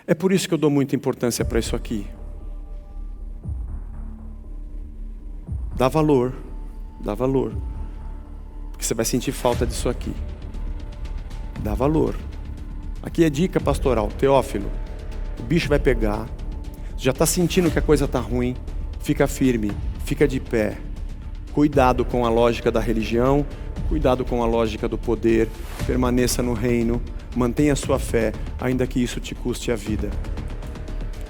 É por isso que eu dou muita importância para isso aqui. Dá valor, porque você vai sentir falta disso aqui. Dá valor. Aqui é dica pastoral, Teófilo, o bicho vai pegar, já está sentindo que a coisa está ruim, fica firme, fica de pé. Cuidado com a lógica da religião, cuidado com a lógica do poder, permaneça no reino, mantenha a sua fé, ainda que isso te custe a vida.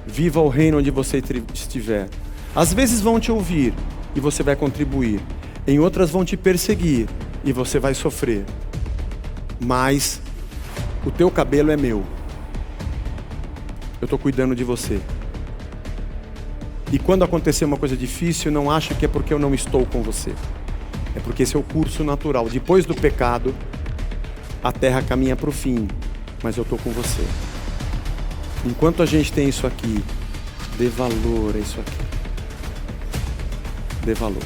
Viva o reino onde você estiver. Às vezes vão te ouvir e você vai contribuir, em outras vão te perseguir e você vai sofrer, mas o teu cabelo é meu, eu estou cuidando de você. E quando acontecer uma coisa difícil, não acha que é porque eu não estou com você. É porque esse é o curso natural. Depois do pecado, a terra caminha para o fim, mas eu estou com você. Enquanto a gente tem isso aqui, dê valor a isso aqui. Dê valor.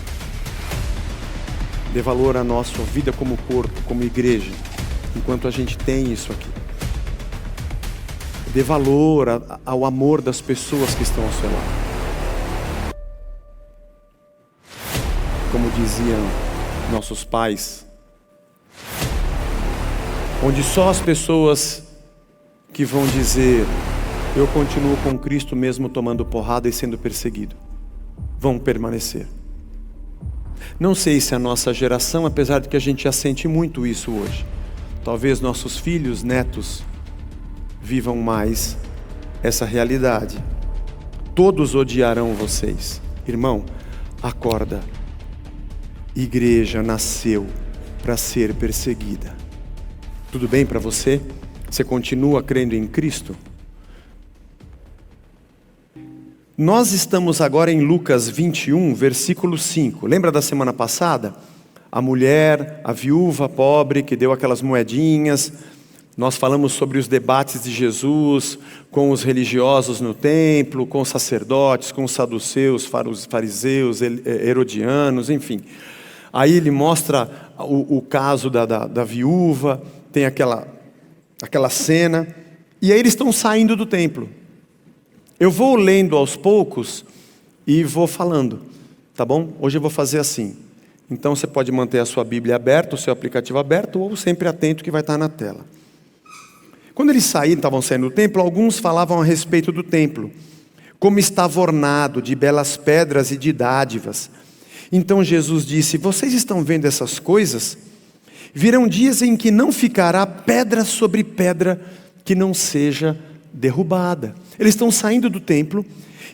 Dê valor à nossa vida como corpo, como igreja, enquanto a gente tem isso aqui. Dê valor ao amor das pessoas que estão ao seu lado. Como diziam nossos pais, onde só as pessoas que vão dizer eu continuo com Cristo mesmo tomando porrada e sendo perseguido, vão permanecer. Não sei se a nossa geração, apesar de que a gente já sente muito isso hoje, talvez nossos filhos, netos, vivam mais essa realidade. Todos odiarão vocês. Irmão, acorda. Igreja nasceu para ser perseguida. Tudo bem para você? Você continua crendo em Cristo? Nós estamos agora em Lucas 21, versículo 5. Lembra da semana passada? A mulher, a viúva pobre que deu aquelas moedinhas. Nós falamos sobre os debates de Jesus com os religiosos no templo, com os sacerdotes, com os saduceus, fariseus, herodianos, enfim. Aí ele mostra o caso da viúva, tem aquela cena, e aí eles estão saindo do templo. Eu vou lendo aos poucos e vou falando, tá bom? Hoje eu vou fazer assim. Então você pode manter a sua Bíblia aberta, o seu aplicativo aberto, ou sempre atento que vai estar na tela. Quando eles estavam saindo do templo, alguns falavam a respeito do templo, como estava ornado de belas pedras e de dádivas. Então Jesus disse: vocês estão vendo essas coisas? Virão dias em que não ficará pedra sobre pedra que não seja derrubada. Eles estão saindo do templo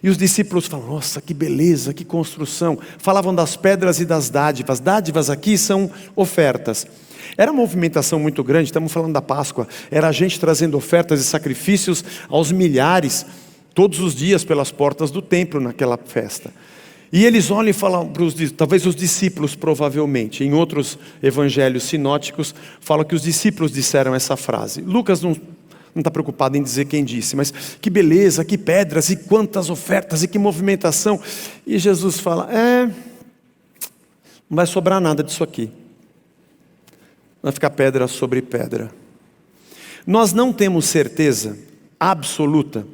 e os discípulos falam: nossa, que beleza, que construção. Falavam das pedras e das dádivas. Dádivas aqui são ofertas. Era uma movimentação muito grande, estamos falando da Páscoa. Era a gente trazendo ofertas e sacrifícios aos milhares, todos os dias pelas portas do templo naquela festa. E eles olham e falam, talvez os discípulos provavelmente, em outros evangelhos sinóticos, falam que os discípulos disseram essa frase. Lucas não está preocupado em dizer quem disse, mas que beleza, que pedras e quantas ofertas e que movimentação. E Jesus fala, não vai sobrar nada disso aqui. Vai ficar pedra sobre pedra. Nós não temos certeza absoluta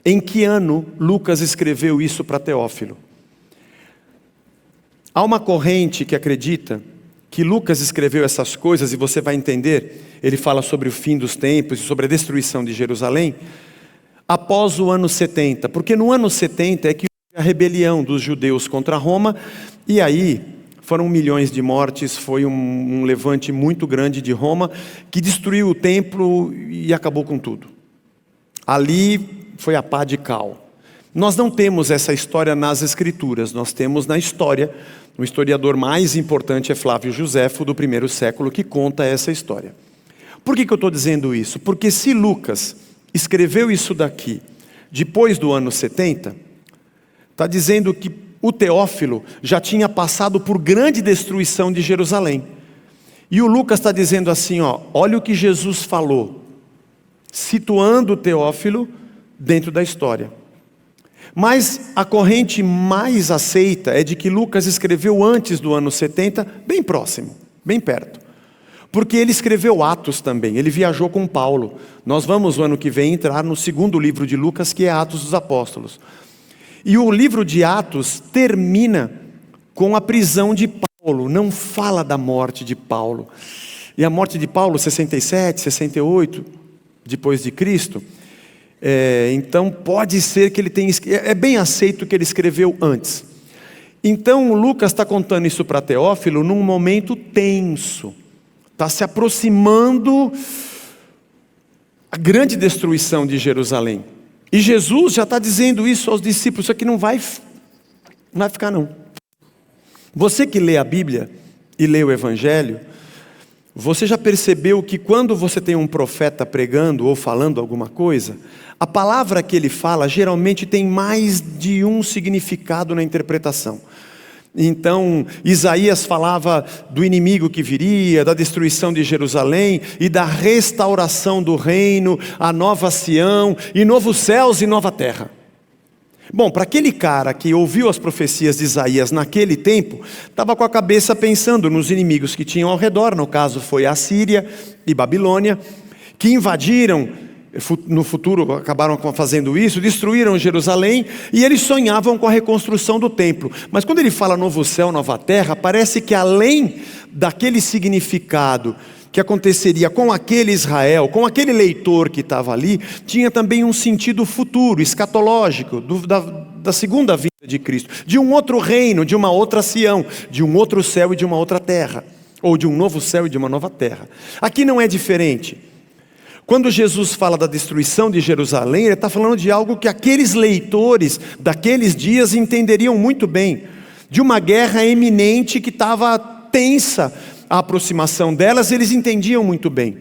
em que ano Lucas escreveu isso para Teófilo. Há uma corrente que acredita que Lucas escreveu essas coisas, e você vai entender, ele fala sobre o fim dos tempos, sobre a destruição de Jerusalém, após o ano 70, porque no ano 70 é que houve a rebelião dos judeus contra Roma, e aí foram milhões de mortes, foi um levante muito grande de Roma, que destruiu o templo e acabou com tudo. Ali foi a pá de cal. Nós não temos essa história nas escrituras, nós temos na história. O historiador mais importante é Flávio Joséfo, do primeiro século, que conta essa história. Por que eu estou dizendo isso? Porque se Lucas escreveu isso daqui, depois do ano 70, está dizendo que o Teófilo já tinha passado por grande destruição de Jerusalém. E o Lucas está dizendo assim, olha o que Jesus falou, situando o Teófilo dentro da história. Mas a corrente mais aceita é de que Lucas escreveu antes do ano 70, bem próximo, bem perto. Porque ele escreveu Atos também, ele viajou com Paulo. Nós vamos, no ano que vem, entrar no segundo livro de Lucas, que é Atos dos Apóstolos. E o livro de Atos termina com a prisão de Paulo, não fala da morte de Paulo. E a morte de Paulo, 67, 68, depois de Cristo. Então pode ser que ele tenha... É bem aceito que ele escreveu antes. Então Lucas está contando isso para Teófilo num momento tenso. Está se aproximando a grande destruição de Jerusalém. E Jesus já está dizendo isso aos discípulos, isso aqui não vai ficar não. Você que lê a Bíblia e lê o Evangelho, você já percebeu que quando você tem um profeta pregando ou falando alguma coisa, a palavra que ele fala geralmente tem mais de um significado na interpretação. Então, Isaías falava do inimigo que viria, da destruição de Jerusalém e da restauração do reino, a nova Sião, e novos céus e nova terra. Bom, para aquele cara que ouviu as profecias de Isaías naquele tempo, estava com a cabeça pensando nos inimigos que tinham ao redor, no caso foi a Síria e Babilônia, que invadiram, no futuro acabaram fazendo isso, destruíram Jerusalém, e eles sonhavam com a reconstrução do templo. Mas quando ele fala novo céu, nova terra, parece que além daquele significado que aconteceria com aquele Israel, com aquele leitor que estava ali, tinha também um sentido futuro, escatológico, da segunda vinda de Cristo, de um outro reino, de uma outra Sião, de um outro céu e de uma outra terra, ou de um novo céu e de uma nova terra. Aqui não é diferente. Quando Jesus fala da destruição de Jerusalém, ele está falando de algo que aqueles leitores daqueles dias entenderiam muito bem, de uma guerra eminente que estava tensa, a aproximação delas, eles entendiam muito bem.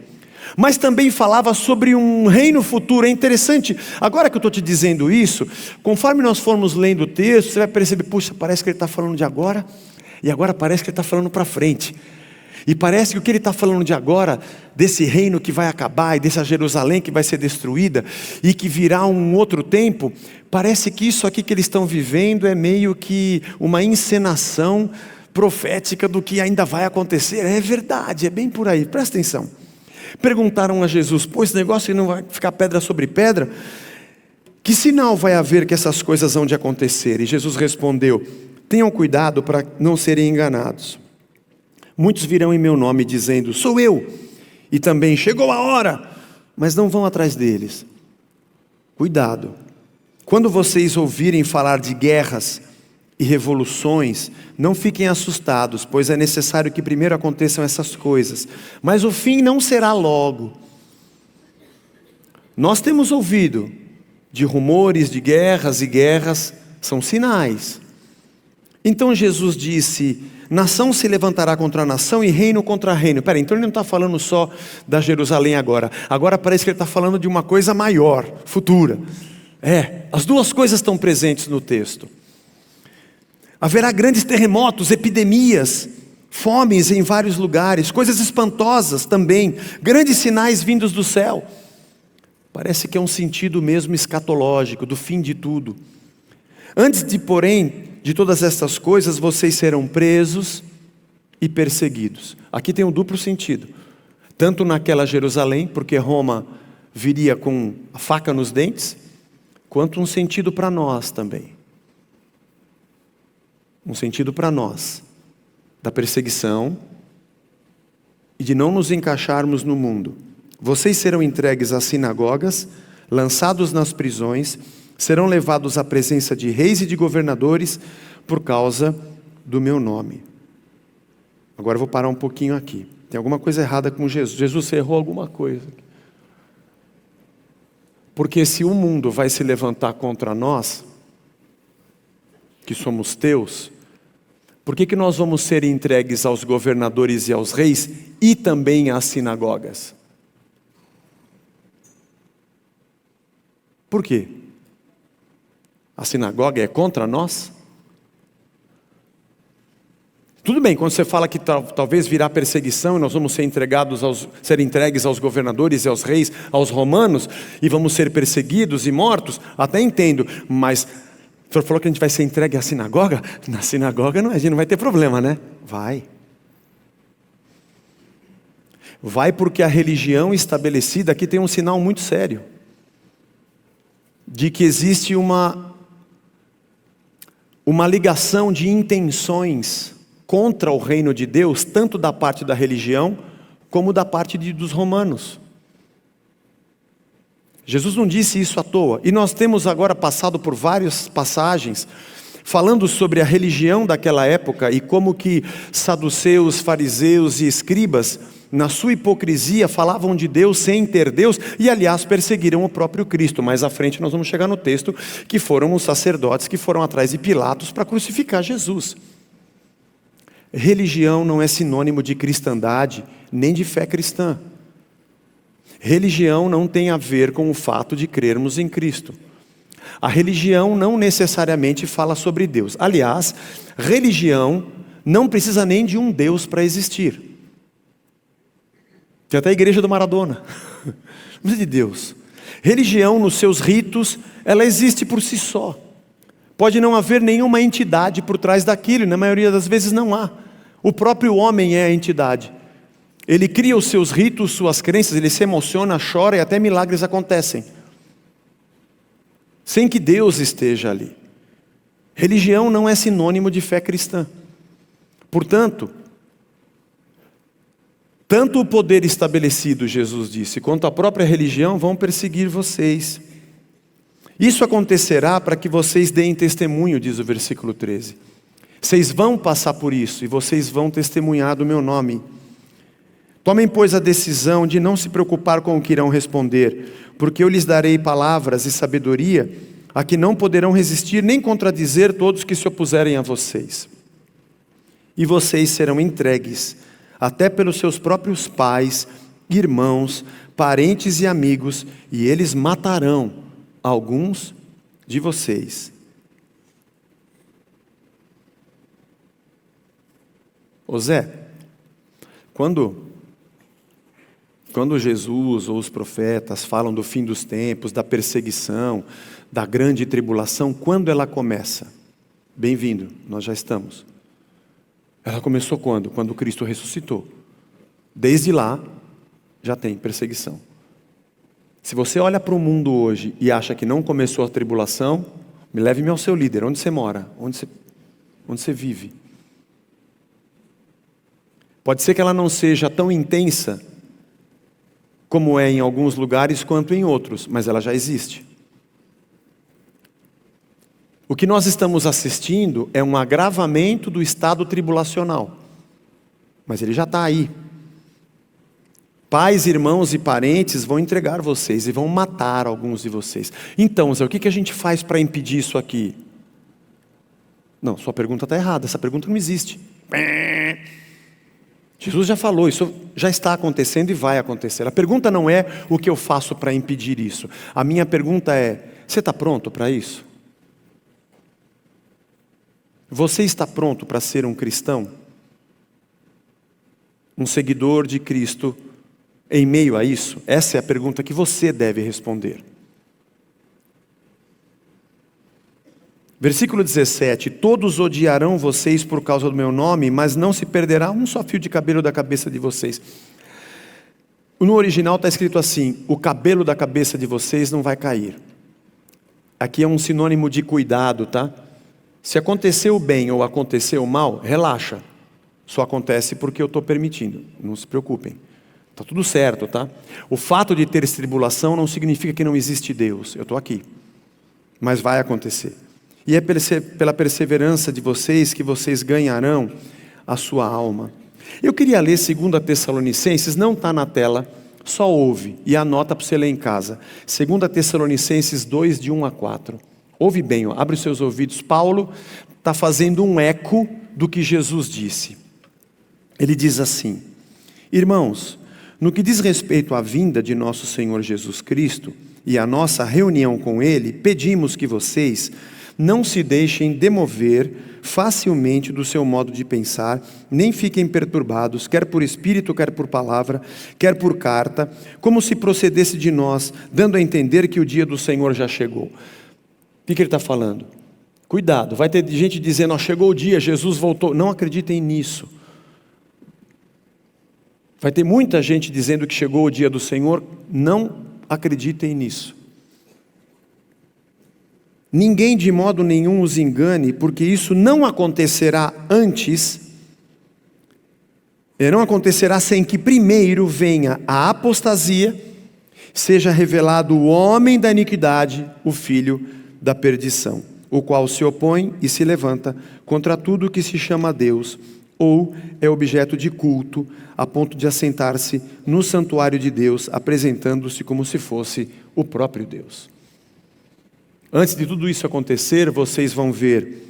Mas também falava sobre um reino futuro. É interessante, agora que eu estou te dizendo isso, conforme nós formos lendo o texto, você vai perceber, puxa, parece que ele está falando de agora, e agora parece que ele está falando para frente. E parece que o que ele está falando de agora, desse reino que vai acabar, e dessa Jerusalém que vai ser destruída, e que virá um outro tempo, parece que isso aqui que eles estão vivendo é meio que uma encenação profética do que ainda vai acontecer. É verdade, é bem por aí, presta atenção. Perguntaram a Jesus, pô, esse negócio não vai ficar pedra sobre pedra? Que sinal vai haver que essas coisas hão de acontecer? E Jesus respondeu, tenham cuidado para não serem enganados. Muitos virão em meu nome dizendo, sou eu, e também chegou a hora, mas não vão atrás deles. Cuidado, quando vocês ouvirem falar de guerras e revoluções, não fiquem assustados, pois é necessário que primeiro aconteçam essas coisas, mas o fim não será logo. Nós temos ouvido de rumores de guerras, e guerras são sinais. Então Jesus disse, nação se levantará contra nação e reino contra reino. Peraí, então ele não está falando só da Jerusalém agora parece que ele está falando de uma coisa maior, futura. As duas coisas estão presentes no texto. Haverá grandes terremotos, epidemias, fomes em vários lugares, coisas espantosas também, grandes sinais vindos do céu. Parece que é um sentido mesmo escatológico, do fim de tudo. Antes de, porém, de todas essas coisas, vocês serão presos e perseguidos. Aqui tem um duplo sentido. Tanto naquela Jerusalém, porque Roma viria com a faca nos dentes, quanto um sentido para nós também. Um sentido para nós, da perseguição e de não nos encaixarmos no mundo. Vocês serão entregues às sinagogas, lançados nas prisões, serão levados à presença de reis e de governadores por causa do meu nome. Agora eu vou parar um pouquinho aqui. Tem alguma coisa errada com Jesus. Jesus errou alguma coisa. Porque se o mundo vai se levantar contra nós, que somos teus, por que nós vamos ser entregues aos governadores e aos reis e também às sinagogas? Por quê? A sinagoga é contra nós? Tudo bem, quando você fala que talvez virá perseguição e nós vamos ser entregues aos governadores e aos reis, aos romanos, e vamos ser perseguidos e mortos, até entendo, mas o senhor falou que a gente vai ser entregue à sinagoga? Na sinagoga a gente não vai ter problema, né? Vai. Vai porque a religião estabelecida, aqui tem um sinal muito sério, de que existe uma ligação de intenções contra o reino de Deus, tanto da parte da religião, como da parte dos romanos. Jesus não disse isso à toa, e nós temos agora passado por várias passagens, falando sobre a religião daquela época, e como que saduceus, fariseus e escribas, na sua hipocrisia, falavam de Deus sem ter Deus, e aliás perseguiram o próprio Cristo. Mais à frente nós vamos chegar no texto, que foram os sacerdotes que foram atrás de Pilatos para crucificar Jesus. Religião não é sinônimo de cristandade, nem de fé cristã. Religião não tem a ver com o fato de crermos em Cristo. A religião não necessariamente fala sobre Deus. Aliás, religião não precisa nem de um Deus para existir. Tem até a igreja do Maradona. Não precisa de Deus. Religião, nos seus ritos, ela existe por si só. Pode não haver nenhuma entidade por trás daquilo, e na maioria das vezes não há. O próprio homem é a entidade. Ele cria os seus ritos, suas crenças, ele se emociona, chora e até milagres acontecem, sem que Deus esteja ali. Religião não é sinônimo de fé cristã. Portanto, tanto o poder estabelecido, Jesus disse, quanto a própria religião vão perseguir vocês. Isso acontecerá para que vocês deem testemunho, diz o versículo 13. Vocês vão passar por isso e vocês vão testemunhar do meu nome. Tomem, pois, a decisão de não se preocupar com o que irão responder, porque eu lhes darei palavras e sabedoria a que não poderão resistir nem contradizer todos que se opuserem a vocês. E vocês serão entregues até pelos seus próprios pais, irmãos, parentes e amigos, e eles matarão alguns de vocês. Ô Zé, quando Jesus ou os profetas falam do fim dos tempos, da perseguição, da grande tribulação, quando ela começa? Bem-vindo, nós já estamos. Ela começou quando? Quando Cristo ressuscitou. Desde lá, já tem perseguição. Se você olha para o mundo hoje e acha que não começou a tribulação, me leve-me ao seu líder. Onde você mora? Onde você vive? Pode ser que ela não seja tão intensa como é em alguns lugares quanto em outros, mas ela já existe. O que nós estamos assistindo é um agravamento do estado tribulacional, mas ele já está aí. Pais, irmãos e parentes vão entregar vocês e vão matar alguns de vocês. Então, Zé, o que a gente faz para impedir isso aqui? Não, sua pergunta está errada, essa pergunta não existe. Jesus já falou, isso já está acontecendo e vai acontecer. A pergunta não é o que eu faço para impedir isso. A minha pergunta é, você está pronto para isso? Você está pronto para ser um cristão? Um seguidor de Cristo em meio a isso? Essa é a pergunta que você deve responder. Versículo 17, todos odiarão vocês por causa do meu nome, mas não se perderá um só fio de cabelo da cabeça de vocês. No original está escrito assim, o cabelo da cabeça de vocês não vai cair. Aqui é um sinônimo de cuidado, tá? Se aconteceu bem ou aconteceu mal, relaxa. Só acontece porque eu estou permitindo, não se preocupem. Está tudo certo, tá? O fato de ter tribulação não significa que não existe Deus. Eu estou aqui. Mas vai acontecer. E é pela perseverança de vocês que vocês ganharão a sua alma. Eu queria ler 2 Tessalonicenses, não está na tela, só ouve e anota para você ler em casa. 2 Tessalonicenses 2, de 1 a 4. Ouve bem, ó, abre os seus ouvidos. Paulo está fazendo um eco do que Jesus disse. Ele diz assim, irmãos, no que diz respeito à vinda de nosso Senhor Jesus Cristo e à nossa reunião com Ele, pedimos que vocês não se deixem demover facilmente do seu modo de pensar, nem fiquem perturbados, quer por espírito, quer por palavra, quer por carta, como se procedesse de nós, dando a entender que o dia do Senhor já chegou. O que ele está falando? Cuidado, vai ter gente dizendo, chegou o dia, Jesus voltou. Não acreditem nisso. Vai ter muita gente dizendo que chegou o dia do Senhor. Não acreditem nisso. Ninguém de modo nenhum os engane, porque isso não acontecerá antes, não acontecerá sem que primeiro venha a apostasia, seja revelado o homem da iniquidade, o filho da perdição, o qual se opõe e se levanta contra tudo que se chama Deus, ou é objeto de culto, a ponto de assentar-se no santuário de Deus, apresentando-se como se fosse o próprio Deus. Antes de tudo isso acontecer, vocês vão ver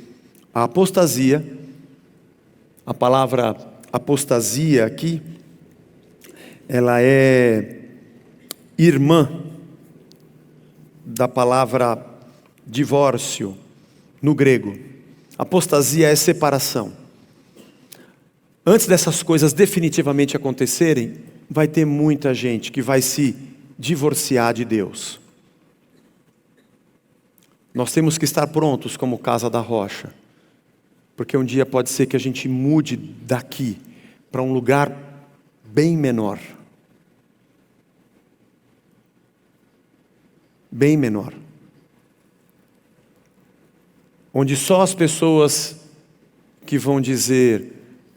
a apostasia. A palavra apostasia aqui, ela é irmã da palavra divórcio no grego. Apostasia é separação. Antes dessas coisas definitivamente acontecerem, vai ter muita gente que vai se divorciar de Deus. Nós temos que estar prontos como Casa da Rocha, porque um dia pode ser que a gente mude daqui para um lugar bem menor. Bem menor. Onde só as pessoas que vão dizer,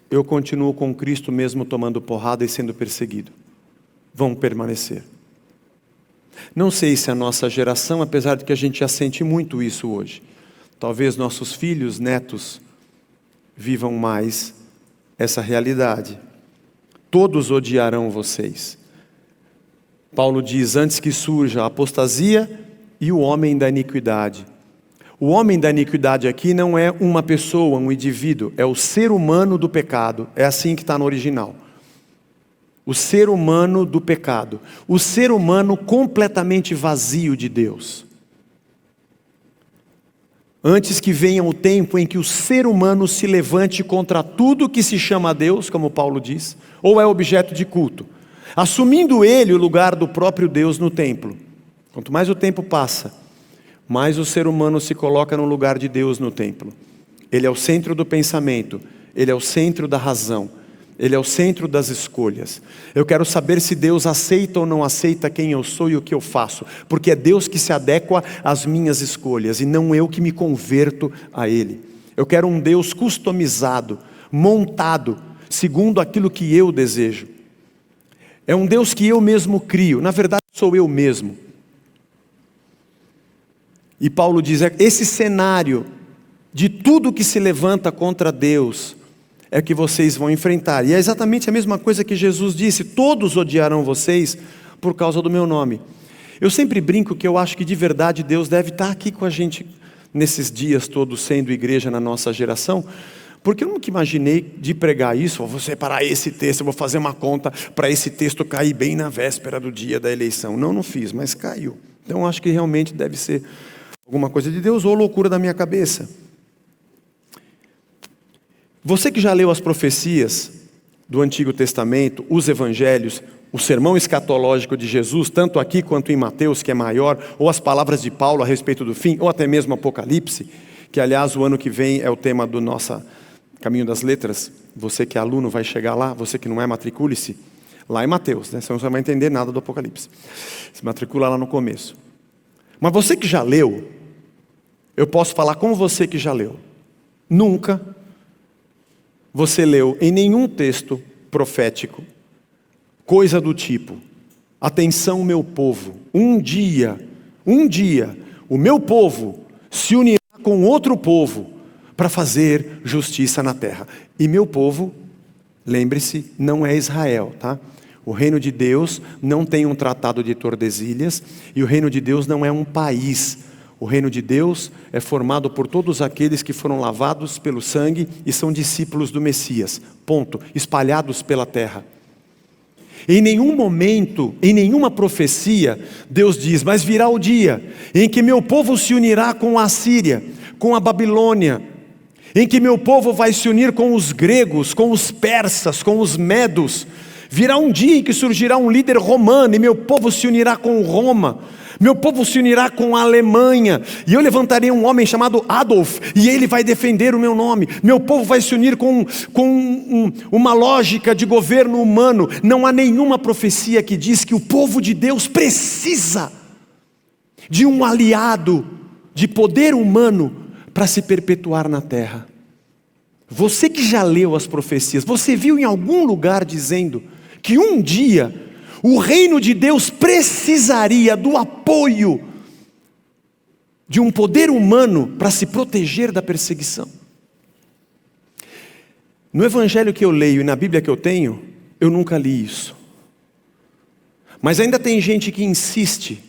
eu continuo com Cristo mesmo tomando porrada e sendo perseguido, vão permanecer. Não sei se a nossa geração, apesar de que a gente já sente muito isso hoje, talvez nossos filhos, netos, vivam mais essa realidade. Todos odiarão vocês. Paulo diz, antes que surja a apostasia e o homem da iniquidade. O homem da iniquidade aqui não é uma pessoa, um indivíduo, é o ser humano do pecado, é assim que está no original. O ser humano do pecado, o ser humano completamente vazio de Deus. Antes que venha o tempo em que o ser humano se levante contra tudo que se chama Deus, como Paulo diz, ou é objeto de culto, assumindo ele o lugar do próprio Deus no templo. Quanto mais o tempo passa, mais o ser humano se coloca no lugar de Deus no templo. Ele é o centro do pensamento, ele é o centro da razão, ele é o centro das escolhas. Eu quero saber se Deus aceita ou não aceita quem eu sou e o que eu faço, porque é Deus que se adequa às minhas escolhas e não eu que me converto a Ele. Eu quero um Deus customizado, montado, segundo aquilo que eu desejo. É um Deus que eu mesmo crio, na verdade sou eu mesmo. E Paulo diz, esse cenário de tudo que se levanta contra Deus é que vocês vão enfrentar. E é exatamente a mesma coisa que Jesus disse, todos odiarão vocês por causa do meu nome. Eu sempre brinco que eu acho que de verdade Deus deve estar aqui com a gente nesses dias todos sendo igreja na nossa geração, porque eu nunca imaginei de pregar isso, vou separar esse texto, eu vou fazer uma conta para esse texto cair bem na véspera do dia da eleição. Não fiz, mas caiu. Então acho que realmente deve ser alguma coisa de Deus ou loucura da minha cabeça. Você que já leu as profecias do Antigo Testamento, os Evangelhos, o sermão escatológico de Jesus, tanto aqui quanto em Mateus, que é maior, ou as palavras de Paulo a respeito do fim, ou até mesmo Apocalipse, que aliás o ano que vem é o tema do nosso Caminho das Letras. Você que é aluno vai chegar lá, você que não é, matricule-se. Lá em Mateus, né? Senão você não vai entender nada do Apocalipse. Se matricula lá no começo. Mas você que já leu, eu posso falar com você que já leu. Nunca você leu em nenhum texto profético coisa do tipo, atenção meu povo, um dia, o meu povo se unirá com outro povo para fazer justiça na terra. E meu povo, lembre-se, não é Israel, tá? O reino de Deus não tem um tratado de Tordesilhas, e o reino de Deus não é um país. O reino de Deus é formado por todos aqueles que foram lavados pelo sangue e são discípulos do Messias. Ponto. Espalhados pela terra. Em nenhum momento, em nenhuma profecia, Deus diz, mas virá o dia em que meu povo se unirá com a Assíria, com a Babilônia, em que meu povo vai se unir com os gregos, com os persas, com os medos. Virá um dia em que surgirá um líder romano e meu povo se unirá com Roma. Meu povo se unirá com a Alemanha, e eu levantarei um homem chamado Adolf, e ele vai defender o meu nome. Meu povo vai se unir com uma lógica de governo humano. Não há nenhuma profecia que diz que o povo de Deus precisa de um aliado de poder humano para se perpetuar na terra. Você que já leu as profecias, você viu em algum lugar dizendo que um dia o reino de Deus precisaria do apoio de um poder humano para se proteger da perseguição? No evangelho que eu leio e na Bíblia que eu tenho, eu nunca li isso. Mas ainda tem gente que insiste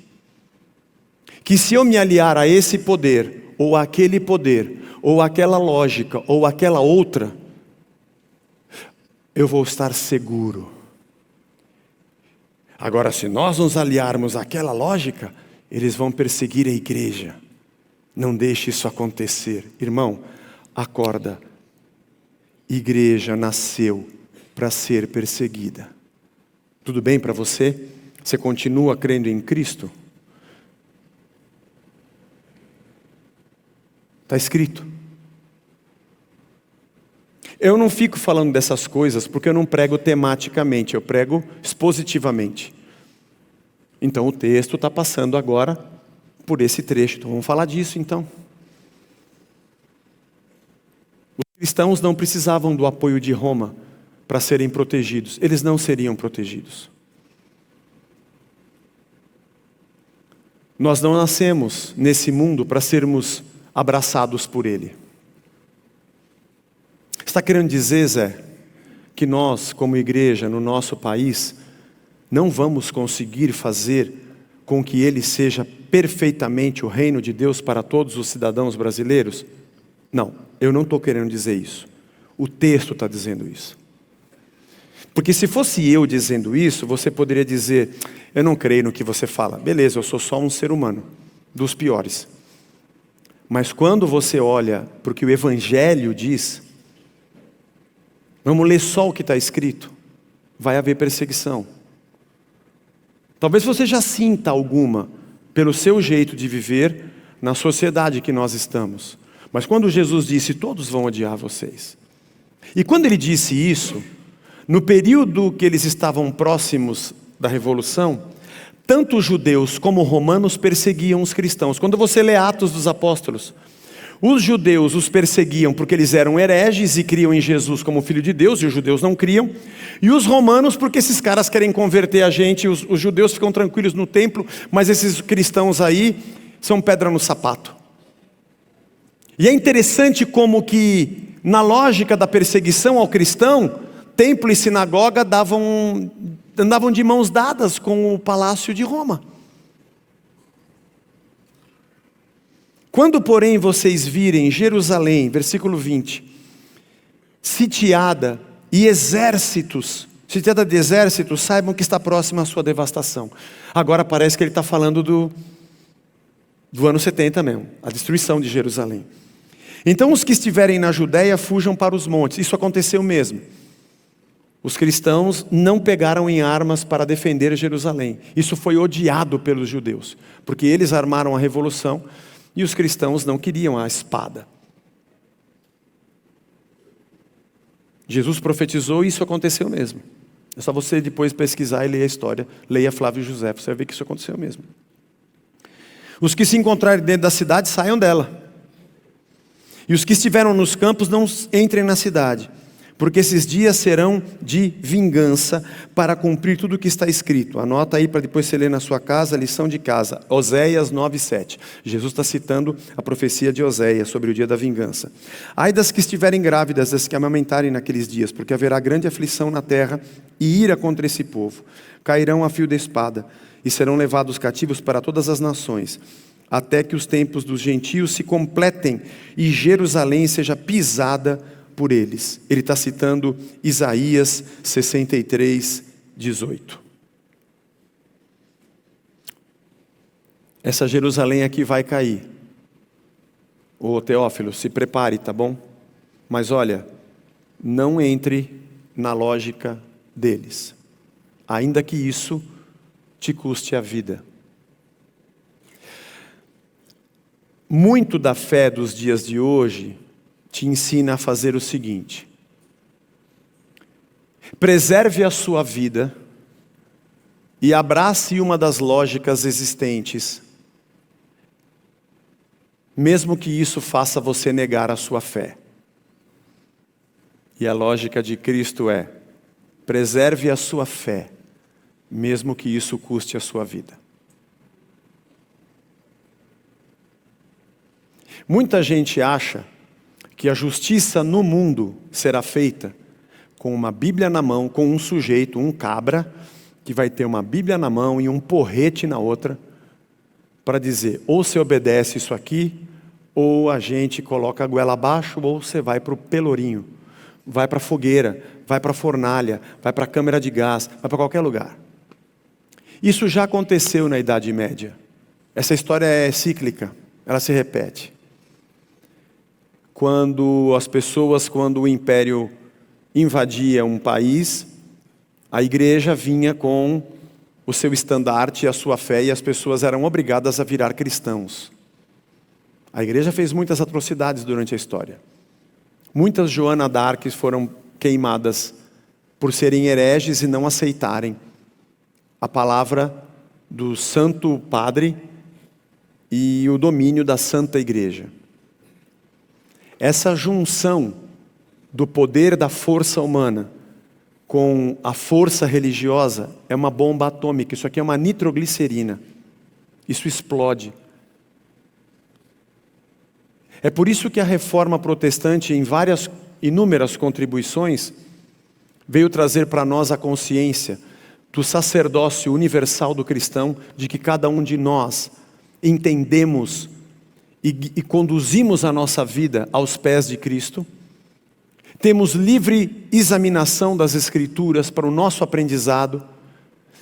que se eu me aliar a esse poder, ou àquele poder, ou àquela lógica, ou àquela outra, eu vou estar seguro. Agora, se nós nos aliarmos àquela lógica, eles vão perseguir a igreja. Não deixe isso acontecer. Irmão, acorda. Igreja nasceu para ser perseguida. Tudo bem para você? Você continua crendo em Cristo? Está escrito. Eu não fico falando dessas coisas porque eu não prego tematicamente, eu prego expositivamente. Então o texto está passando agora por esse trecho, então vamos falar disso então. Os cristãos não precisavam do apoio de Roma para serem protegidos, eles não seriam protegidos. Nós não nascemos nesse mundo para sermos abraçados por ele. Está querendo dizer, Zé, que nós, como igreja, no nosso país, não vamos conseguir fazer com que ele seja perfeitamente o reino de Deus para todos os cidadãos brasileiros? Não, eu não estou querendo dizer isso. O texto está dizendo isso. Porque se fosse eu dizendo isso, você poderia dizer, eu não creio no que você fala. Beleza, eu sou só um ser humano, dos piores. Mas quando você olha para o que o Evangelho diz, vamos ler só o que está escrito, vai haver perseguição. Talvez você já sinta alguma, pelo seu jeito de viver, na sociedade que nós estamos. Mas quando Jesus disse, todos vão odiar vocês. E quando ele disse isso, no período que eles estavam próximos da Revolução, tanto judeus como romanos perseguiam os cristãos. Quando você lê Atos dos Apóstolos, os judeus os perseguiam porque eles eram hereges e criam em Jesus como Filho de Deus, e os judeus não criam. E os romanos porque esses caras querem converter a gente, os judeus ficam tranquilos no templo, mas esses cristãos aí são pedra no sapato. E é interessante como que, na lógica da perseguição ao cristão, templo e sinagoga andavam de mãos dadas com o palácio de Roma. Quando, porém, vocês virem Jerusalém, versículo 20, sitiada de exércitos, saibam que está próxima a sua devastação. Agora parece que ele está falando do ano 70 mesmo, a destruição de Jerusalém. Então os que estiverem na Judéia fujam para os montes. Isso aconteceu mesmo. Os cristãos não pegaram em armas para defender Jerusalém. Isso foi odiado pelos judeus, porque eles armaram a revolução e os cristãos não queriam a espada. Jesus profetizou e isso aconteceu mesmo. É só você depois pesquisar e ler a história. Leia Flávio José, você vai ver que isso aconteceu mesmo. Os que se encontrarem dentro da cidade, saiam dela. E os que estiveram nos campos, não entrem na cidade. Porque esses dias serão de vingança para cumprir tudo o que está escrito. Anota aí para depois você ler na sua casa, lição de casa. Oséias 9:7. Jesus está citando a profecia de Oséias sobre o dia da vingança. Ai das que estiverem grávidas, das que amamentarem naqueles dias, porque haverá grande aflição na terra e ira contra esse povo. Cairão a fio da espada e serão levados cativos para todas as nações, até que os tempos dos gentios se completem e Jerusalém seja pisada por eles. Ele está citando Isaías 63:18. Essa Jerusalém aqui vai cair. Ô Teófilo, se prepare, tá bom? Mas olha, não entre na lógica deles, ainda que isso te custe a vida. muito da fé dos dias de hoje te ensina a fazer o seguinte: preserve a sua vida e abrace uma das lógicas existentes, mesmo que isso faça você negar a sua fé. E a lógica de Cristo é: preserve a sua fé, mesmo que isso custe a sua vida. Muita gente acha que a justiça no mundo será feita com uma Bíblia na mão, com um sujeito, um cabra, que vai ter uma Bíblia na mão e um porrete na outra, para dizer, ou você obedece isso aqui, ou a gente coloca a goela abaixo, ou você vai para o pelourinho, vai para a fogueira, vai para a fornalha, vai para a câmara de gás, vai para qualquer lugar. Isso já aconteceu na Idade Média. Essa história é cíclica, ela se repete. Quando o império invadia um país, a igreja vinha com o seu estandarte e a sua fé, e as pessoas eram obrigadas a virar cristãos. A igreja fez muitas atrocidades durante a história. Muitas Joana d'Arc foram queimadas por serem hereges e não aceitarem a palavra do Santo Padre e o domínio da Santa Igreja. Essa junção do poder da força humana com a força religiosa é uma bomba atômica. Isso aqui é uma nitroglicerina. Isso explode. É por isso que a reforma protestante, em inúmeras contribuições, veio trazer para nós a consciência do sacerdócio universal do cristão, de que cada um de nós entendemos e conduzimos a nossa vida aos pés de Cristo. Temos livre examinação das Escrituras para o nosso aprendizado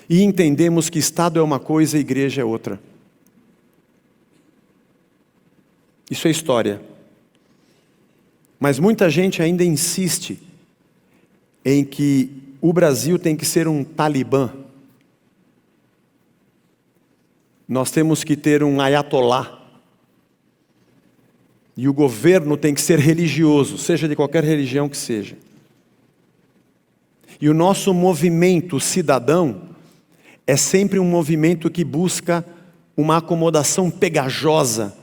e entendemos que Estado é uma coisa e igreja é outra. Isso é história. Mas muita gente ainda insiste em que o Brasil tem que ser um Talibã. Nós temos que ter um ayatolá. E o governo tem que ser religioso, seja de qualquer religião que seja. E o nosso movimento cidadão é sempre um movimento que busca uma acomodação pegajosa,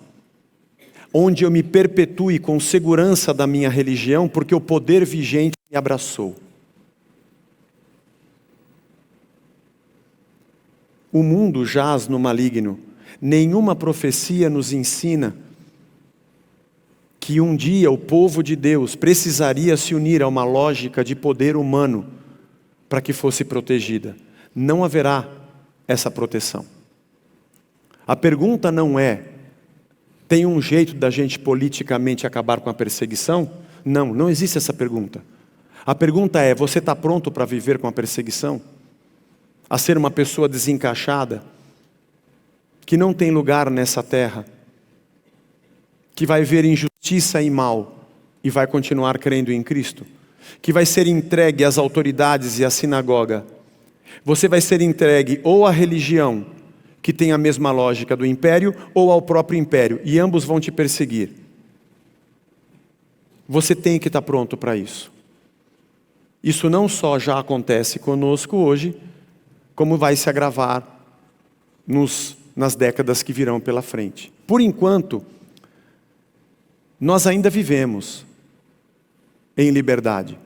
onde eu me perpetue com segurança da minha religião, porque o poder vigente me abraçou. O mundo jaz no maligno. Nenhuma profecia nos ensina que um dia o povo de Deus precisaria se unir a uma lógica de poder humano para que fosse protegida. Não haverá essa proteção. A pergunta não é: tem um jeito da gente politicamente acabar com a perseguição? Não, não existe essa pergunta. A pergunta é: você está pronto para viver com a perseguição? A ser uma pessoa desencaixada, que não tem lugar nessa terra, que vai ver injustiça e mal e vai continuar crendo em Cristo, que vai ser entregue às autoridades e à sinagoga. Você vai ser entregue ou à religião, que tem a mesma lógica do império, ou ao próprio império, e ambos vão te perseguir. Você tem que estar pronto para isso. Isso não só já acontece conosco hoje, como vai se agravar nas décadas que virão pela frente. Por enquanto, nós ainda vivemos em liberdade,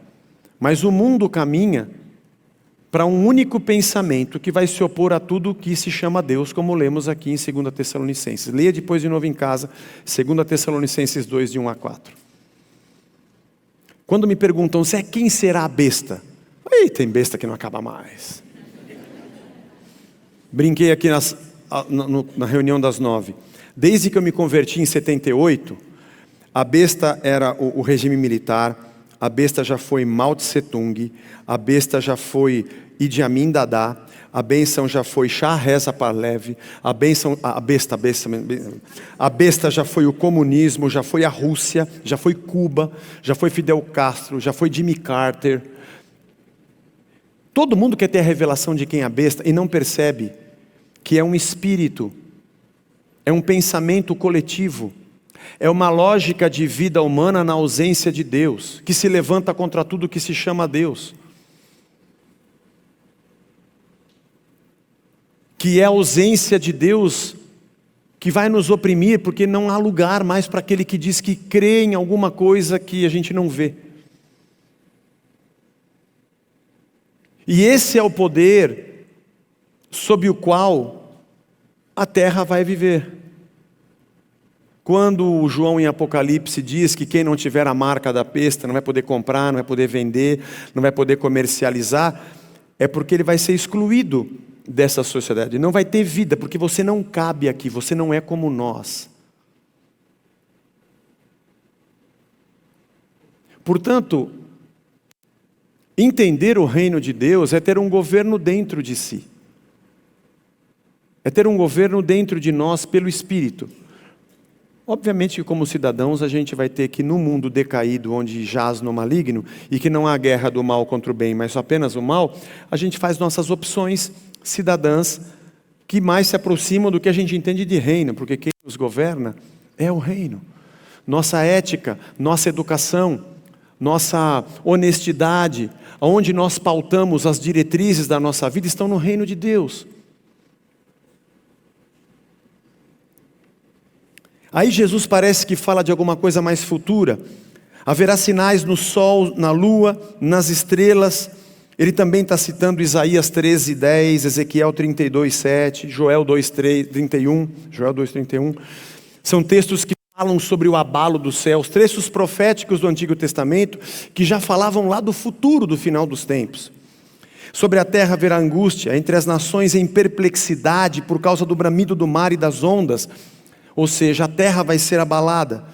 mas o mundo caminha para um único pensamento que vai se opor a tudo o que se chama Deus, como lemos aqui em 2 Tessalonicenses. Leia depois de novo em casa, 2 Tessalonicenses 2, de 1 a 4. Quando me perguntam, Zé, quem será a besta? Aí tem besta que não acaba mais. Brinquei aqui na reunião das 9. Desde que eu me converti em 78, a besta era o regime militar, a besta já foi Mao Tse Tung, a besta já foi Idi Amin Dada, a bênção já foi Shah Reza Pahlavi, a besta já foi o comunismo, já foi a Rússia, já foi Cuba, já foi Fidel Castro, já foi Jimmy Carter. Todo mundo quer ter a revelação de quem é a besta e não percebe que é um espírito, é um pensamento coletivo É uma lógica de vida humana na ausência de Deus, que se levanta contra tudo que se chama Deus. Que é a ausência de Deus que vai nos oprimir, porque não há lugar mais para aquele que diz que crê em alguma coisa que a gente não vê. E esse é o poder sob o qual a terra vai viver. Quando o João em Apocalipse diz que quem não tiver a marca da besta não vai poder comprar, não vai poder vender, não vai poder comercializar, é porque ele vai ser excluído dessa sociedade. Não vai ter vida, porque você não cabe aqui, você não é como nós. Portanto, entender o reino de Deus é ter um governo dentro de si. É ter um governo dentro de nós pelo Espírito. Obviamente que como cidadãos a gente vai ter que, no mundo decaído, onde jaz no maligno, e que não há guerra do mal contra o bem, mas apenas o mal, a gente faz nossas opções cidadãs que mais se aproximam do que a gente entende de reino, porque quem nos governa é o reino. Nossa ética, nossa educação, nossa honestidade, onde nós pautamos as diretrizes da nossa vida, estão no reino de Deus. Aí Jesus parece que fala de alguma coisa mais futura. Haverá sinais no sol, na lua, nas estrelas. Ele também está citando Isaías 13:10, Ezequiel 32:7, Joel 2:31, Joel 2:31. São textos que falam sobre o abalo dos céus, textos proféticos do Antigo Testamento, que já falavam lá do futuro, do final dos tempos. Sobre a terra haverá angústia, entre as nações em perplexidade, por causa do bramido do mar e das ondas. Ou seja, a terra vai ser abalada.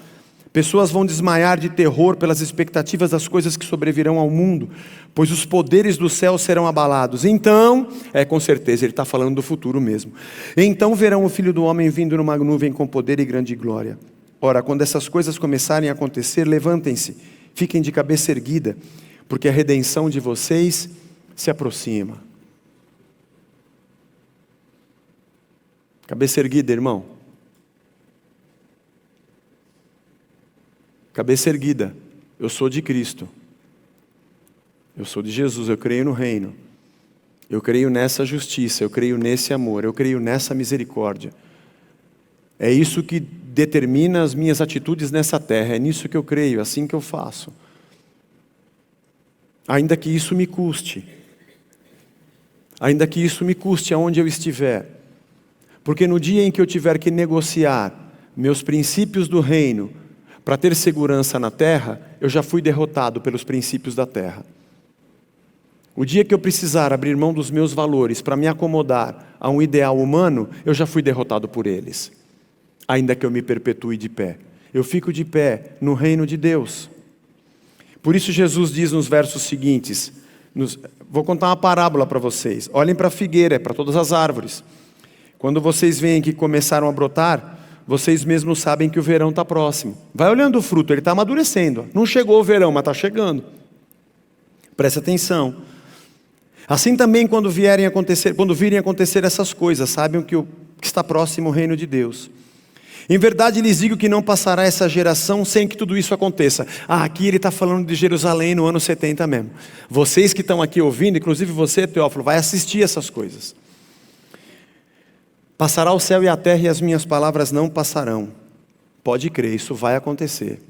Pessoas vão desmaiar de terror pelas expectativas das coisas que sobrevirão ao mundo, pois os poderes do céu serão abalados. Então, com certeza, ele está falando do futuro mesmo. Então verão o Filho do Homem vindo numa nuvem com poder e grande glória. Ora, quando essas coisas começarem a acontecer, levantem-se, fiquem de cabeça erguida, porque a redenção de vocês se aproxima. Cabeça erguida, irmão. Cabeça erguida, eu sou de Cristo, eu sou de Jesus, eu creio no reino, eu creio nessa justiça, eu creio nesse amor, eu creio nessa misericórdia. É isso que determina as minhas atitudes nessa terra, é nisso que eu creio, é assim que eu faço. Ainda que isso me custe, aonde eu estiver, porque no dia em que eu tiver que negociar meus princípios do reino, para ter segurança na terra, eu já fui derrotado pelos princípios da terra. O dia que eu precisar abrir mão dos meus valores para me acomodar a um ideal humano, eu já fui derrotado por eles. Ainda que eu me perpetue de pé. Eu fico de pé no reino de Deus. Por isso Jesus diz nos versos seguintes, vou contar uma parábola para vocês. Olhem para a figueira, é para todas as árvores. Quando vocês veem que começaram a brotar, vocês mesmos sabem que o verão está próximo. Vai olhando o fruto, ele está amadurecendo. Não chegou o verão, mas está chegando. Preste atenção. Assim também quando virem acontecer essas coisas, saibam que está próximo o reino de Deus. Em verdade lhes digo que não passará essa geração sem que tudo isso aconteça. Aqui ele está falando de Jerusalém no ano 70 mesmo. Vocês que estão aqui ouvindo, inclusive você, Teófilo, vai assistir essas coisas. Passará o céu e a terra e as minhas palavras não passarão. Pode crer, isso vai acontecer.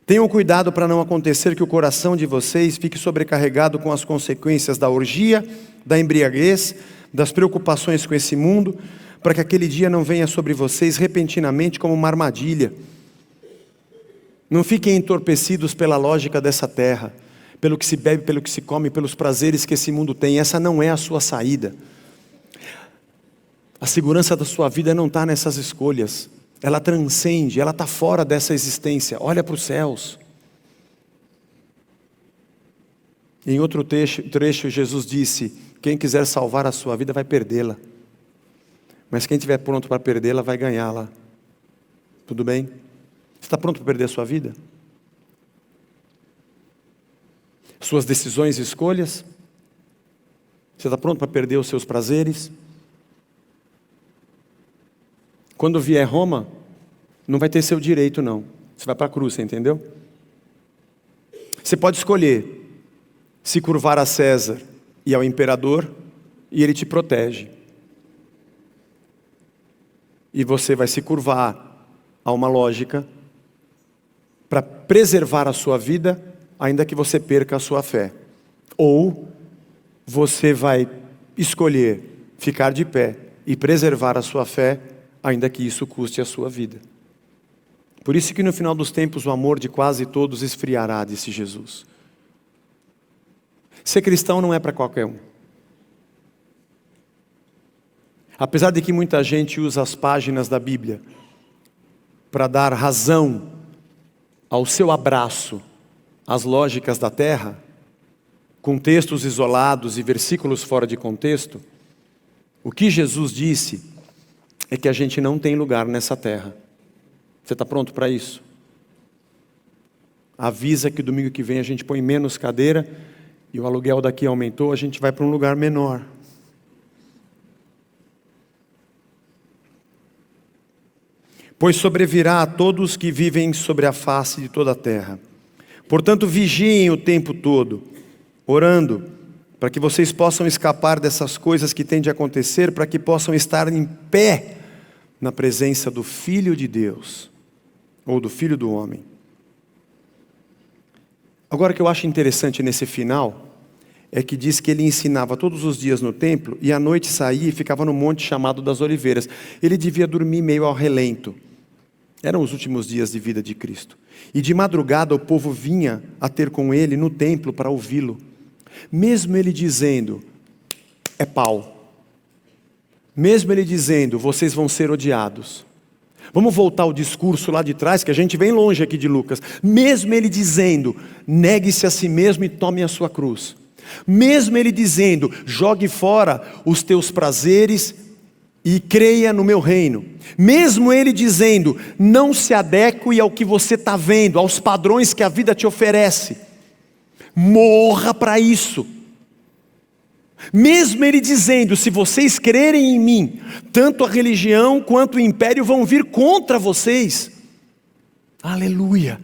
Tenham cuidado para não acontecer que o coração de vocês fique sobrecarregado com as consequências da orgia, da embriaguez, das preocupações com esse mundo, para que aquele dia não venha sobre vocês repentinamente como uma armadilha. Não fiquem entorpecidos pela lógica dessa terra, pelo que se bebe, pelo que se come, pelos prazeres que esse mundo tem. Essa não é a sua saída. A segurança da sua vida não está nessas escolhas. Ela transcende, ela está fora dessa existência. Olha para os céus. Em outro trecho, Jesus disse: quem quiser salvar a sua vida vai perdê-la. Mas quem estiver pronto para perdê-la vai ganhá-la. Tudo bem? Você está pronto para perder a sua vida? Suas decisões e escolhas? Você está pronto para perder os seus prazeres? Quando vier Roma, Não vai ter seu direito, não. Você vai para a cruz, você entendeu? Você pode escolher se curvar a César e ao imperador, e ele te protege. E você vai se curvar a uma lógica para preservar a sua vida, ainda que você perca a sua fé. Ou você vai escolher ficar de pé e preservar a sua fé, ainda que isso custe a sua vida. Por isso que no final dos tempos o amor de quase todos esfriará, disse Jesus. Ser cristão não é para qualquer um. Apesar de que muita gente usa as páginas da Bíblia para dar razão ao seu abraço às lógicas da terra, com textos isolados e versículos fora de contexto, o que Jesus disse é que a gente não tem lugar nessa terra. Você está pronto para isso? Avisa que domingo que vem a gente põe menos cadeira e o aluguel daqui aumentou, a gente vai para um lugar menor. Pois sobrevirá a todos que vivem sobre a face de toda a terra. Portanto, vigiem o tempo todo, orando, para que vocês possam escapar dessas coisas que têm de acontecer, para que possam estar em pé na presença do Filho de Deus, ou do Filho do Homem. Agora, o que eu acho interessante nesse final, é que diz que ele ensinava todos os dias no templo, e à noite saía e ficava no monte chamado das Oliveiras. Ele devia dormir meio ao relento. Eram os últimos dias de vida de Cristo. E de madrugada o povo vinha a ter com ele no templo para ouvi-lo. Mesmo ele dizendo, é pau. Mesmo ele dizendo, vocês vão ser odiados. Vamos voltar ao discurso lá de trás, que a gente vem longe aqui de Lucas. Mesmo ele dizendo, negue-se a si mesmo e tome a sua cruz. Mesmo ele dizendo, jogue fora os teus prazeres e creia no meu reino. Mesmo ele dizendo, não se adeque ao que você está vendo, aos padrões que a vida te oferece. Morra para isso. Mesmo ele dizendo, se vocês crerem em mim, tanto a religião quanto o império vão vir contra vocês. Aleluia.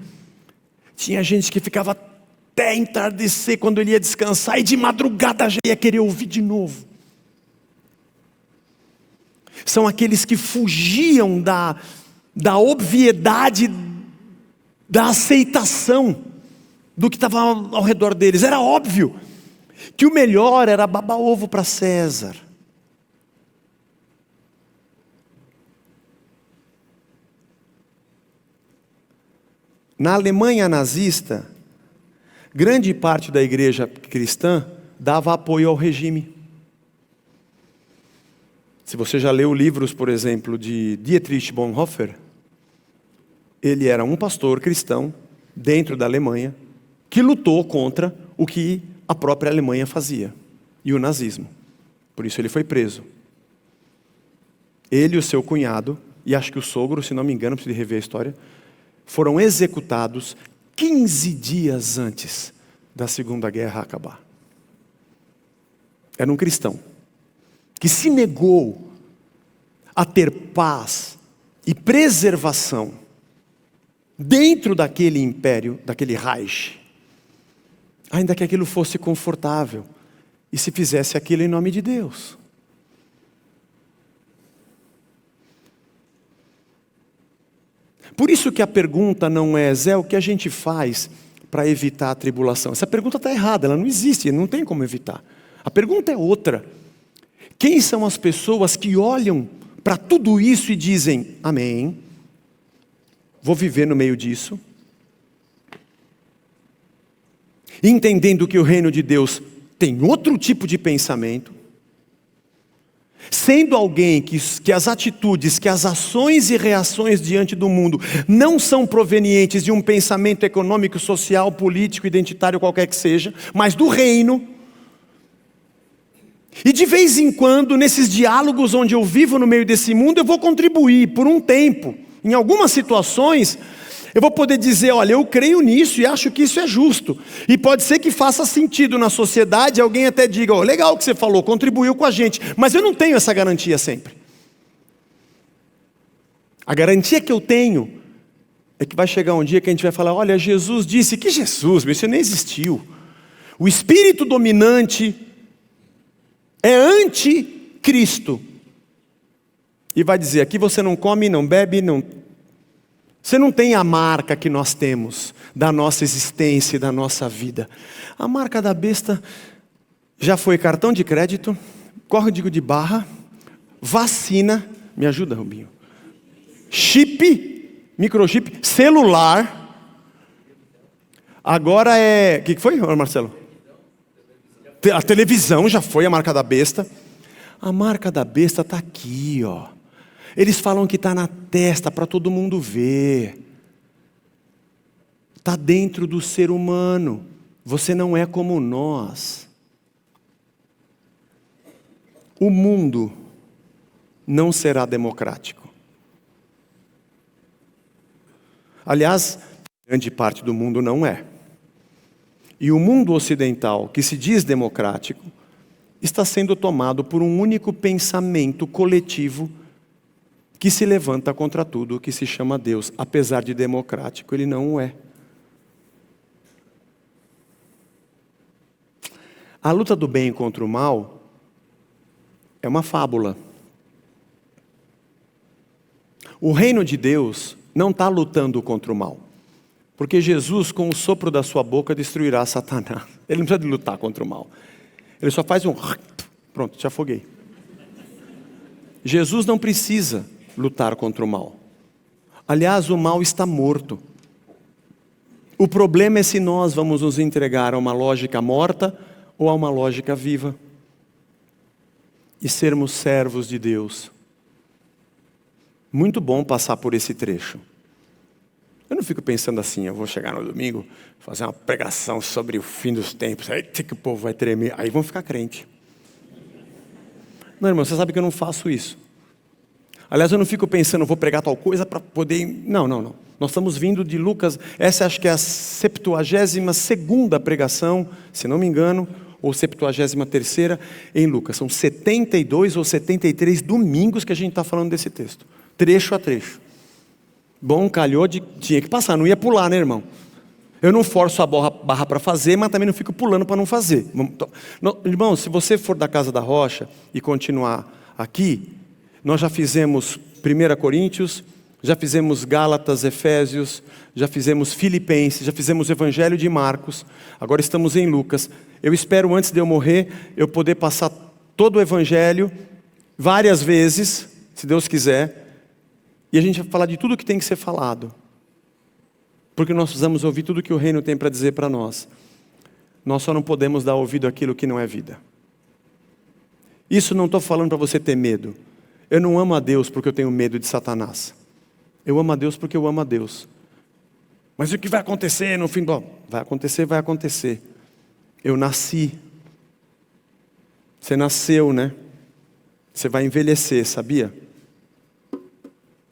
Tinha gente que ficava até entardecer quando ele ia descansar, e de madrugada já ia querer ouvir de novo. São aqueles que fugiam da obviedade, da aceitação do que estava ao redor deles. Era óbvio que o melhor era babar ovo para César. Na Alemanha nazista, grande parte da igreja cristã dava apoio ao regime. Se você já leu livros, por exemplo, de Dietrich Bonhoeffer, ele era um pastor cristão dentro da Alemanha que lutou contra o que a própria Alemanha fazia, e o nazismo. Por isso ele foi preso. Ele e o seu cunhado, e acho que o sogro, se não me engano, preciso rever a história, foram executados 15 dias antes da Segunda Guerra acabar. Era um cristão que se negou a ter paz e preservação dentro daquele império, daquele Reich, ainda que aquilo fosse confortável, e se fizesse aquilo em nome de Deus. Por isso que a pergunta não é, Zé, o que a gente faz para evitar a tribulação? Essa pergunta está errada, ela não existe, não tem como evitar. A pergunta é outra. Quem são as pessoas que olham para tudo isso e dizem, amém, vou viver no meio disso, entendendo que o reino de Deus tem outro tipo de pensamento, sendo alguém que as atitudes, que as ações e reações diante do mundo não são provenientes de um pensamento econômico, social, político, identitário, qualquer que seja, mas do reino. E de vez em quando, nesses diálogos onde eu vivo no meio desse mundo, eu vou contribuir por um tempo. Em algumas situações, eu vou poder dizer, olha, eu creio nisso e acho que isso é justo. E pode ser que faça sentido na sociedade, alguém até diga, oh, legal o que você falou, contribuiu com a gente. Mas eu não tenho essa garantia sempre. A garantia que eu tenho é que vai chegar um dia que a gente vai falar, olha, Jesus disse, que Jesus, isso nem existiu. O espírito dominante é anticristo. E vai dizer, aqui você não come, não bebe, não... Você não tem a marca que nós temos da nossa existência e da nossa vida. A marca da besta já foi cartão de crédito, código de barra, vacina, me ajuda, Rubinho, chip, microchip, celular, agora o que foi, Marcelo? A televisão já foi a marca da besta. A marca da besta está aqui, ó. Eles falam que está na testa para todo mundo ver. Está dentro do ser humano. Você não é como nós. O mundo não será democrático. Aliás, grande parte do mundo não é. E o mundo ocidental, que se diz democrático, está sendo tomado por um único pensamento coletivo que se levanta contra tudo o que se chama Deus. Apesar de democrático, ele não o é. A luta do bem contra o mal é uma fábula. O reino de Deus não está lutando contra o mal. Porque Jesus, com o sopro da sua boca, destruirá Satanás. Ele não precisa de lutar contra o mal. Ele só faz um... Pronto, te afoguei. Jesus não precisa lutar contra o mal. Aliás, o mal está morto. O problema é se nós vamos nos entregar a uma lógica morta ou a uma lógica viva. E sermos servos de Deus. Muito bom passar por esse trecho. Eu não fico pensando assim, eu vou chegar no domingo, fazer uma pregação sobre o fim dos tempos, aí que o povo vai tremer, aí vão ficar crente. Não, irmão, você sabe que eu não faço isso. Aliás, eu não fico pensando, vou pregar tal coisa para poder... Não. Nós estamos vindo de Lucas, essa acho que é a 72ª pregação, se não me engano, ou 73ª em Lucas. São 72 ou 73 domingos que a gente está falando desse texto, trecho a trecho. Bom, calhou tinha que passar, não ia pular, né, irmão? Eu não forço a barra para fazer, mas também não fico pulando para não fazer. Irmão, se você for da Casa da Rocha e continuar aqui, nós já fizemos 1 Coríntios, já fizemos Gálatas, Efésios, já fizemos Filipenses, já fizemos o Evangelho de Marcos, agora estamos em Lucas. Eu espero, antes de eu morrer, eu poder passar todo o Evangelho várias vezes, se Deus quiser, e a gente vai falar de tudo que tem que ser falado. Porque nós precisamos ouvir tudo que o reino tem para dizer para nós. Nós só não podemos dar ouvido àquilo que não é vida. Isso não estou falando para você ter medo. Eu não amo a Deus porque eu tenho medo de Satanás. Eu amo a Deus porque eu amo a Deus. Mas o que vai acontecer no fim? Bom, vai acontecer. Eu nasci. Você nasceu, né? Você vai envelhecer, sabia?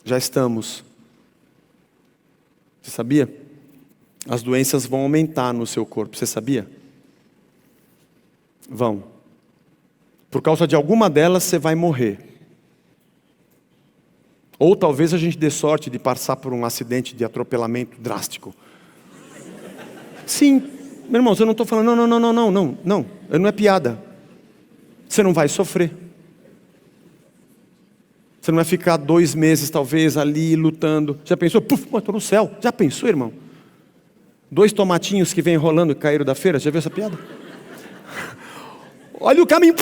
Já estamos. Você sabia? As doenças vão aumentar no seu corpo, você sabia? Vão. Por causa de alguma delas você vai morrer. Ou talvez a gente dê sorte de passar por um acidente de atropelamento drástico. Sim, meu irmão, eu não estou falando, não é piada. Você não vai sofrer. Você não vai ficar 2 meses, talvez, ali, lutando. Já pensou? Puf, estou no céu. Já pensou, irmão? 2 tomatinhos que vêm rolando e caíram da feira. Já viu essa piada? Olha o caminho.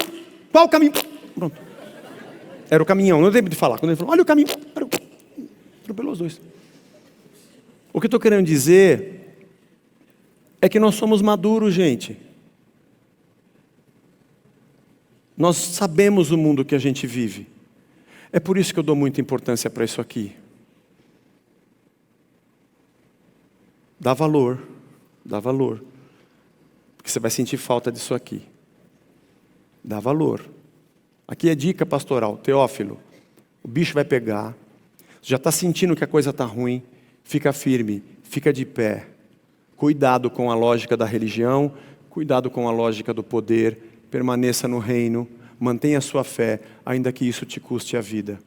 Qual o caminho? Pronto. Era o caminhão, não deu tempo de falar. Quando ele falou, olha o caminho. Atropelou os 2. O que eu estou querendo dizer é que nós somos maduros, gente. Nós sabemos o mundo que a gente vive. É por isso que eu dou muita importância para isso aqui. Dá valor. Porque você vai sentir falta disso aqui. Dá valor. Aqui é dica pastoral. Teófilo, o bicho vai pegar. Você já está sentindo que a coisa está ruim. Fica firme, fica de pé. Cuidado com a lógica da religião. Cuidado com a lógica do poder. Permaneça no reino. Mantenha a sua fé, ainda que isso te custe a vida.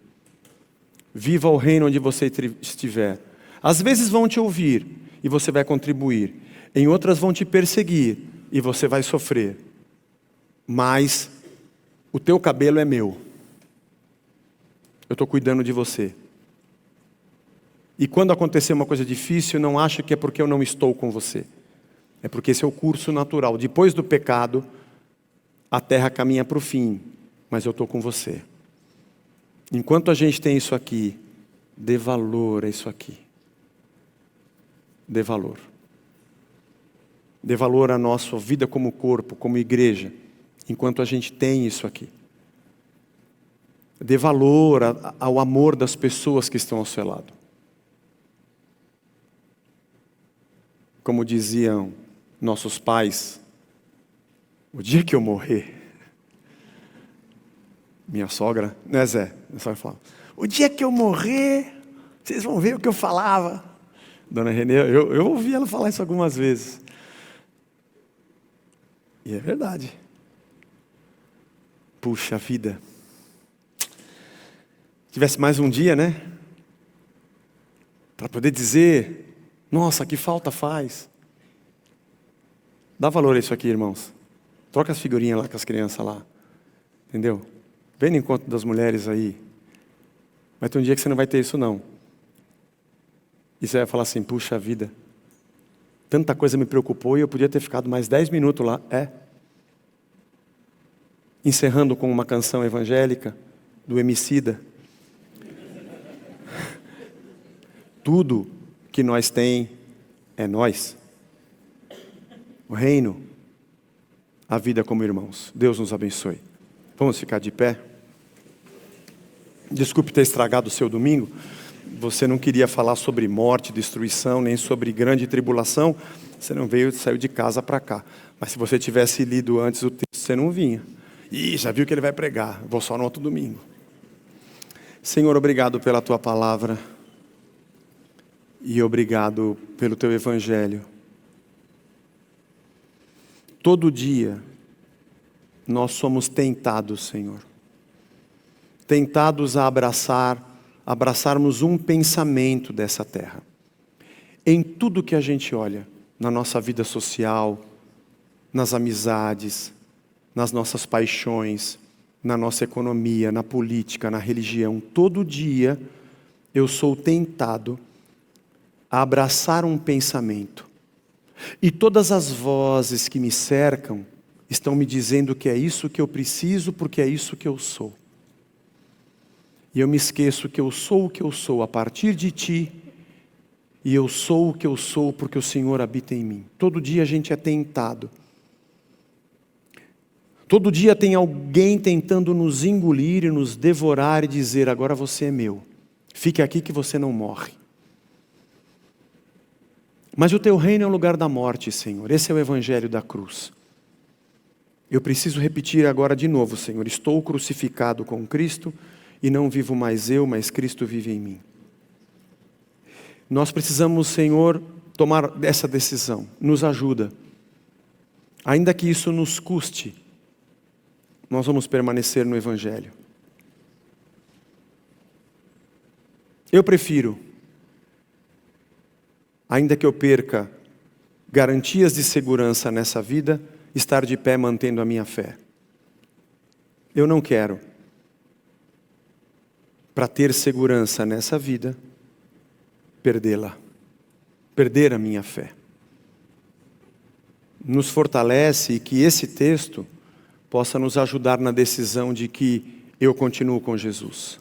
Viva o reino onde você estiver. Às vezes vão te ouvir e você vai contribuir. Em outras vão te perseguir e você vai sofrer. Mas o teu cabelo é meu. Eu estou cuidando de você. E quando acontecer uma coisa difícil, não ache que é porque eu não estou com você. É porque esse é o curso natural. Depois do pecado, a terra caminha para o fim. Mas eu estou com você. Enquanto a gente tem isso aqui, dê valor a isso aqui. Dê valor. Dê valor à nossa vida como corpo, como igreja, enquanto a gente tem isso aqui. Dê valor ao amor das pessoas que estão ao seu lado. Como diziam nossos pais, o dia que eu morrer, minha sogra, né Zé? Minha sogra falava, o dia que eu morrer, vocês vão ver o que eu falava. Dona Renê, eu ouvi ela falar isso algumas vezes. E é verdade. Puxa vida. Tivesse mais um dia, né? Para poder dizer, nossa, que falta faz. Dá valor a isso aqui, irmãos. Troca as figurinhas lá com as crianças lá. Entendeu? Vem no encontro das mulheres aí. Vai ter um dia que você não vai ter isso não. E você vai falar assim, puxa vida, tanta coisa me preocupou e eu podia ter ficado mais 10 minutos lá. Encerrando com uma canção evangélica do Emicida. Tudo que nós tem é nós. O reino, a vida como irmãos. Deus nos abençoe. Vamos ficar de pé? Desculpe ter estragado o seu domingo. Você não queria falar sobre morte, destruição, nem sobre grande tribulação. Você não saiu de casa para cá. Mas se você tivesse lido antes o texto, você não vinha. Ih, já viu que ele vai pregar. Vou só no outro domingo. Senhor, obrigado pela tua palavra. E obrigado pelo teu evangelho. Todo dia, nós somos tentados, Senhor. Tentados a abraçarmos um pensamento dessa terra. Em tudo que a gente olha, na nossa vida social, nas amizades, nas nossas paixões, na nossa economia, na política, na religião, todo dia eu sou tentado a abraçar um pensamento. E todas as vozes que me cercam estão me dizendo que é isso que eu preciso, porque é isso que eu sou. E eu me esqueço que eu sou o que eu sou a partir de Ti, e eu sou o que eu sou porque o Senhor habita em mim. Todo dia a gente é tentado. Todo dia tem alguém tentando nos engolir e nos devorar e dizer, agora você é meu. Fique aqui que você não morre. Mas o Teu reino é o lugar da morte, Senhor. Esse é o evangelho da cruz. Eu preciso repetir agora de novo, Senhor. Estou crucificado com Cristo e não vivo mais eu, mas Cristo vive em mim. Nós precisamos, Senhor, tomar essa decisão. Nos ajuda. Ainda que isso nos custe, nós vamos permanecer no evangelho. Eu prefiro, ainda que eu perca garantias de segurança nessa vida, estar de pé mantendo a minha fé. Eu não quero, para ter segurança nessa vida, perdê-la, perder a minha fé. Nos fortalece e que esse texto possa nos ajudar na decisão de que eu continuo com Jesus.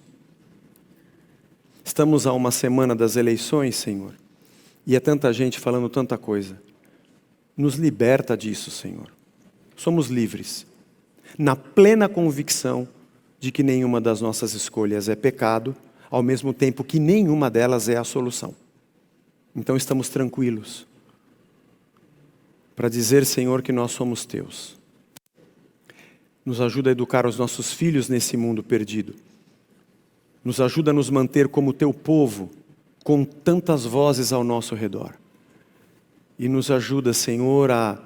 Estamos a uma semana das eleições, Senhor, e é tanta gente falando tanta coisa. Nos liberta disso, Senhor. Somos livres, na plena convicção de que nenhuma das nossas escolhas é pecado, ao mesmo tempo que nenhuma delas é a solução. Então estamos tranquilos para dizer, Senhor, que nós somos Teus. Nos ajuda a educar os nossos filhos nesse mundo perdido. Nos ajuda a nos manter como Teu povo, com tantas vozes ao nosso redor. E nos ajuda, Senhor, a,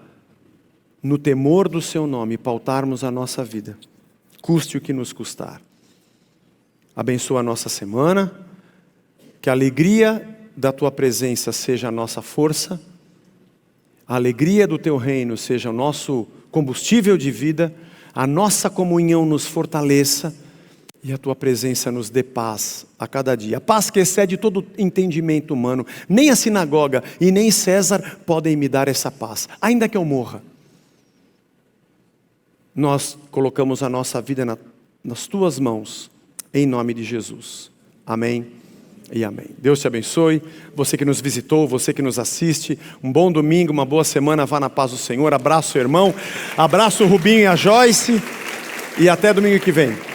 no temor do Seu nome, pautarmos a nossa vida, custe o que nos custar. Abençoa a nossa semana, Que a alegria da tua presença seja a nossa força, a alegria do teu reino seja o nosso combustível de vida, a nossa comunhão nos fortaleça e a tua presença nos dê paz a cada dia. A paz que excede todo entendimento humano. Nem a sinagoga e nem César podem me dar essa paz, ainda que eu morra. Nós colocamos a nossa vida nas tuas mãos, em nome de Jesus. Amém e amém. Deus te abençoe. Você que nos visitou, você que nos assiste, um bom domingo, uma boa semana. Vá na paz do Senhor. Abraço, irmão. Abraço o Rubinho e a Joyce. E até domingo que vem.